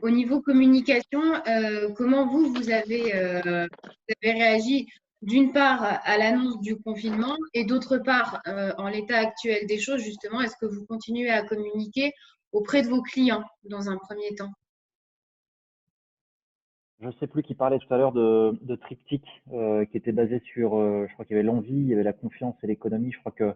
Au niveau communication, comment vous avez réagi d'une part à l'annonce du confinement et d'autre part, en l'état actuel des choses, justement, est-ce que vous continuez à communiquer auprès de vos clients dans un premier temps? Je ne sais plus qui parlait tout à l'heure de triptyque qui était basé sur, je crois qu'il y avait l'envie, il y avait la confiance et l'économie. Je crois que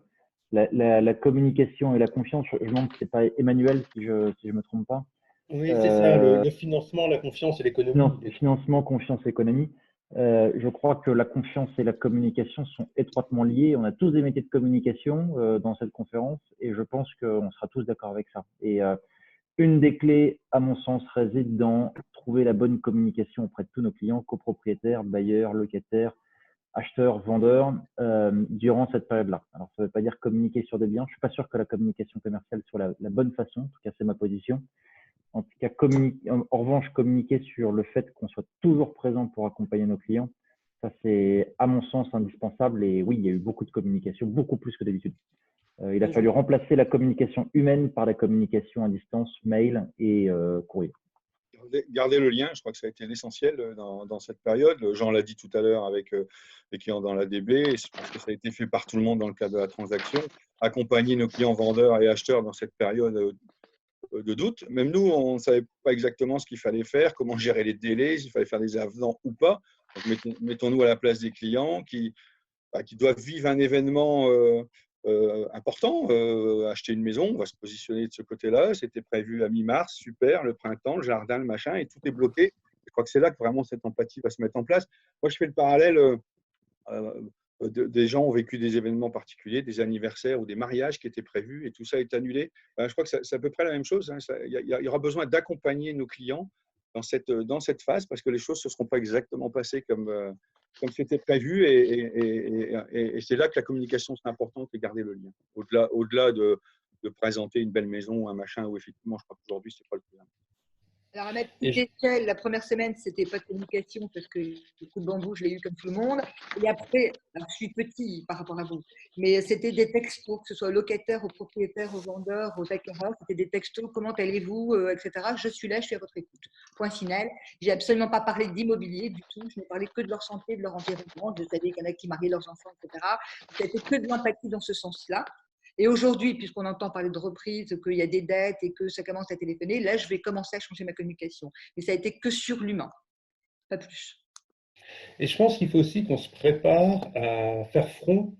la communication et la confiance, je me demande si c'est pas Emmanuel, si je me trompe pas. Oui, c'est ça, Euh, le financement, la confiance et l'économie. Financement, confiance, économie. Je crois que la confiance et la communication sont étroitement liées. On a tous des métiers de communication dans cette conférence et je pense qu'on sera tous d'accord avec ça. Et une des clés, à mon sens, réside dans trouver la bonne communication auprès de tous nos clients, copropriétaires, bailleurs, locataires, acheteurs, vendeurs, durant cette période-là. Alors, ça ne veut pas dire communiquer sur des biens. Je ne suis pas sûr que la communication commerciale soit la bonne façon. En tout cas, c'est ma position. En tout cas, en revanche, communiquer sur le fait qu'on soit toujours présent pour accompagner nos clients, ça c'est à mon sens indispensable. Et oui, il y a eu beaucoup de communication, beaucoup plus que d'habitude. Il a fallu remplacer la communication humaine par la communication à distance, mail et courrier. Garder le lien, je crois que ça a été l'essentiel dans cette période. Jean l'a dit tout à l'heure avec les clients dans l'ADB, et je pense que ça a été fait par tout le monde dans le cadre de la transaction. Accompagner nos clients vendeurs et acheteurs dans cette période de doute. Même nous, on ne savait pas exactement ce qu'il fallait faire, comment gérer les délais, s'il fallait faire des avenants ou pas. Donc, mettons-nous à la place des clients qui doivent vivre un événement important, acheter une maison, on va se positionner de ce côté-là. C'était prévu à mi-mars, super, le printemps, le jardin, le machin, et tout est bloqué. Je crois que c'est là que vraiment cette empathie va se mettre en place. Moi, je fais le parallèle. Des gens ont vécu des événements particuliers, des anniversaires ou des mariages qui étaient prévus et tout ça est annulé. Je crois que c'est à peu près la même chose. Il y aura besoin d'accompagner nos clients dans cette phase parce que les choses ne se seront pas exactement passées comme c'était prévu et c'est là que la communication c'est importante et garder le lien. Au-delà de présenter une belle maison ou un machin où effectivement, je crois qu'aujourd'hui, ce n'est pas le problème. Alors, à ma petite échelle, la première semaine, c'était pas de communication parce que le coup de bambou, je l'ai eu comme tout le monde. Et après, alors, je suis petit par rapport à vous, mais c'était des textos, que ce soit aux locataires, aux propriétaires, aux vendeurs, aux acquéreurs. C'était des textos, comment allez-vous, etc. Je suis là, je suis à votre écoute. Point final. J'ai absolument pas parlé d'immobilier du tout. Je n'ai parlé que de leur santé, de leur environnement. Je savais qu'il y en a qui mariaient leurs enfants, etc. C'était que de l'empathie dans ce sens-là. Et aujourd'hui, puisqu'on entend parler de reprise, qu'il y a des dettes et que ça commence à téléphoner, là, je vais commencer à changer ma communication. Mais ça a été que sur l'humain, pas plus. Et je pense qu'il faut aussi qu'on se prépare à faire front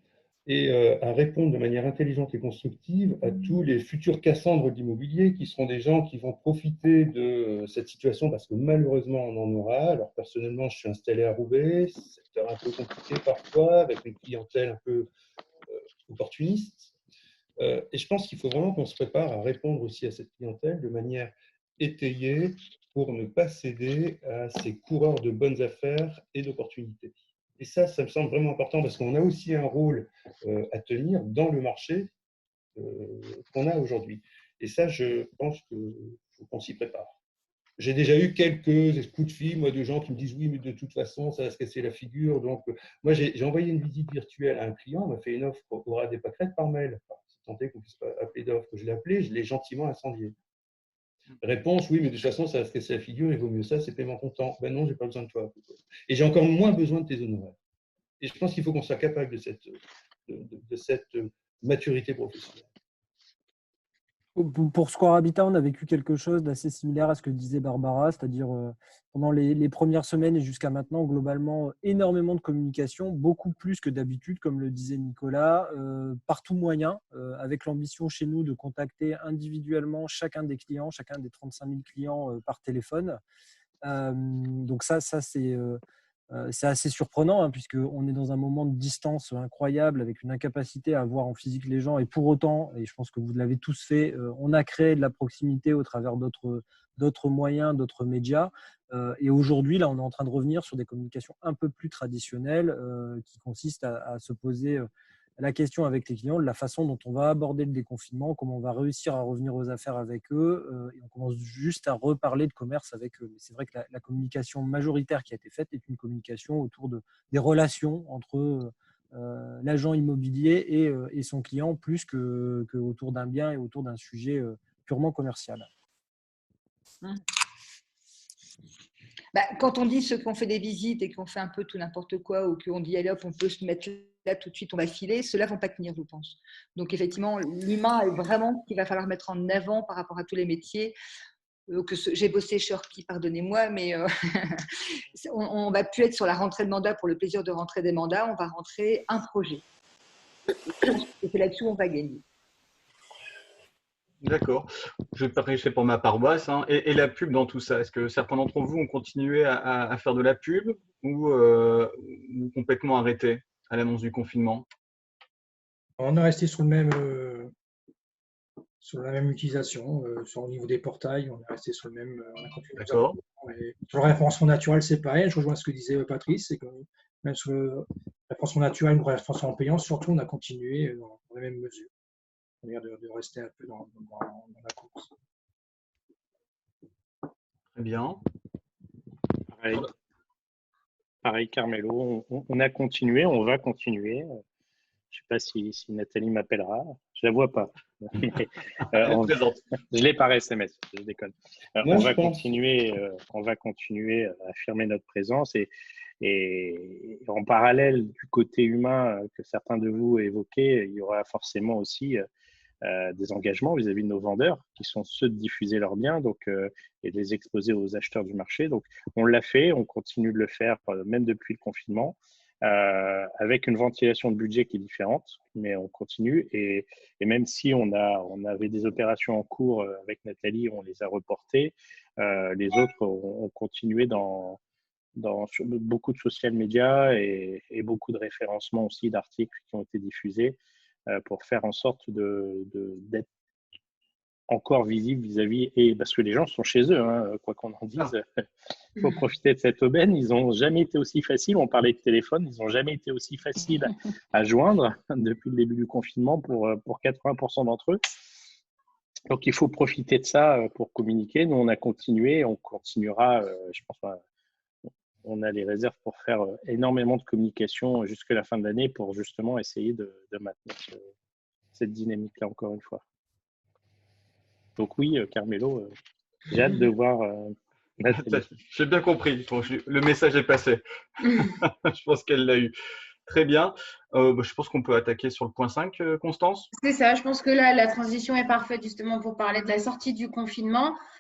et à répondre de manière intelligente et constructive à tous les futurs Cassandres d'immobilier qui seront des gens qui vont profiter de cette situation parce que malheureusement on en aura. Alors personnellement, je suis installé à Roubaix, secteur un peu compliqué parfois, avec une clientèle un peu opportuniste. Et je pense qu'il faut vraiment qu'on se prépare à répondre aussi à cette clientèle de manière étayée pour ne pas céder à ces coureurs de bonnes affaires et d'opportunités. Et ça me semble vraiment important parce qu'on a aussi un rôle à tenir dans le marché qu'on a aujourd'hui. Et ça, je pense qu'il faut qu'on s'y prépare. J'ai déjà eu quelques coups de fil, moi, de gens qui me disent oui, mais de toute façon, ça va se casser la figure. Donc, moi, j'ai envoyé une visite virtuelle à un client, on m'a fait une offre au ras des pâquerettes par mail. Enfin, c'est tenté qu'on ne puisse pas appeler d'offre. Je l'ai appelé, je l'ai gentiment incendié. Réponse, oui, mais de toute façon, ça va se casser la figure, il vaut mieux ça, c'est paiement comptant. Ben non, j'ai pas besoin de toi. Et j'ai encore moins besoin de tes honoraires. Et je pense qu'il faut qu'on soit capable de cette maturité professionnelle. Pour Square Habitat, on a vécu quelque chose d'assez similaire à ce que disait Barbara, c'est-à-dire pendant les premières semaines et jusqu'à maintenant, globalement, énormément de communication, beaucoup plus que d'habitude, comme le disait Nicolas, par tout moyen, avec l'ambition chez nous de contacter individuellement chacun des clients, chacun des 35 000 clients par téléphone. Donc ça c'est assez surprenant, hein, puisqu'on est dans un moment de distance incroyable avec une incapacité à voir en physique les gens. Et pour autant, et je pense que vous l'avez tous fait, on a créé de la proximité au travers d'autres moyens, d'autres médias. Et aujourd'hui, là, on est en train de revenir sur des communications un peu plus traditionnelles qui consistent à se poser la question avec les clients de la façon dont on va aborder le déconfinement, comment on va réussir à revenir aux affaires avec eux, et on commence juste à reparler de commerce avec eux. Mais c'est vrai que la communication majoritaire qui a été faite est une communication autour des relations entre l'agent immobilier et son client, plus que autour d'un bien et autour d'un sujet purement commercial. Quand on dit ceux qui ont fait des visites et qui ont fait un peu tout n'importe quoi, ou qu'on dit allez hop, on peut se mettre là tout de suite, on va filer, ceux-là ne vont pas tenir, je pense. Donc effectivement, l'humain est vraiment ce qu'il va falloir mettre en avant par rapport à tous les métiers. J'ai bossé chez Orpi, pardonnez-moi, mais on ne va plus être sur la rentrée de mandat pour le plaisir de rentrer des mandats, on va rentrer un projet. Et c'est là-dessus on va gagner. D'accord. Je vais prêcher pour ma paroisse. Hein. Et la pub dans tout ça, est-ce que certains d'entre vous ont continué à faire de la pub ou complètement arrêté à l'annonce du confinement? On est resté sur la même utilisation. Sur, au niveau des portails, on est resté sur le même. On a continué. D'accord. Sur le référencement naturel, c'est pareil. Je rejoins ce que disait Patrice, c'est que même sur le référencement naturel ou le référencement payant, surtout, on a continué dans les mêmes mesures. C'est-à-dire de rester un peu dans la course. Très bien. Pareil, Carmelo, on a continué, on va continuer. Je ne sais pas si Nathalie m'appellera. Je ne la vois pas. Mais, je l'ai par SMS, je déconne. On va continuer à affirmer notre présence et en parallèle du côté humain que certains de vous évoquaient, il y aura forcément aussi des engagements vis-à-vis de nos vendeurs qui sont ceux de diffuser leurs biens et de les exposer aux acheteurs du marché. Donc, on l'a fait, on continue de le faire même depuis le confinement avec une ventilation de budget qui est différente, mais on continue et même si on avait des opérations en cours avec Nathalie, on les a reportées, les autres ont continué sur beaucoup de social media et beaucoup de référencements aussi d'articles qui ont été diffusés pour faire en sorte d'être encore visible vis-à-vis, et parce que les gens sont chez eux, hein, quoi qu'on en dise, il faut profiter de cette aubaine. Ils n'ont jamais été aussi faciles, on parlait de téléphone, ils n'ont jamais été aussi faciles à joindre depuis le début du confinement pour 80% d'entre eux. Donc il faut profiter de ça pour communiquer. Nous on a continué, on continuera, je pense on a les réserves pour faire énormément de communication jusqu'à la fin de l'année pour justement essayer de maintenir cette dynamique-là encore une fois. Donc oui, Carmelo, j'ai hâte de voir Nathalie. J'ai bien compris. Bon, le message est passé. Je pense qu'elle l'a eu. Très bien. Je pense qu'on peut attaquer sur le point 5, Constance. C'est ça. Je pense que là, la transition est parfaite justement pour parler de la sortie du confinement.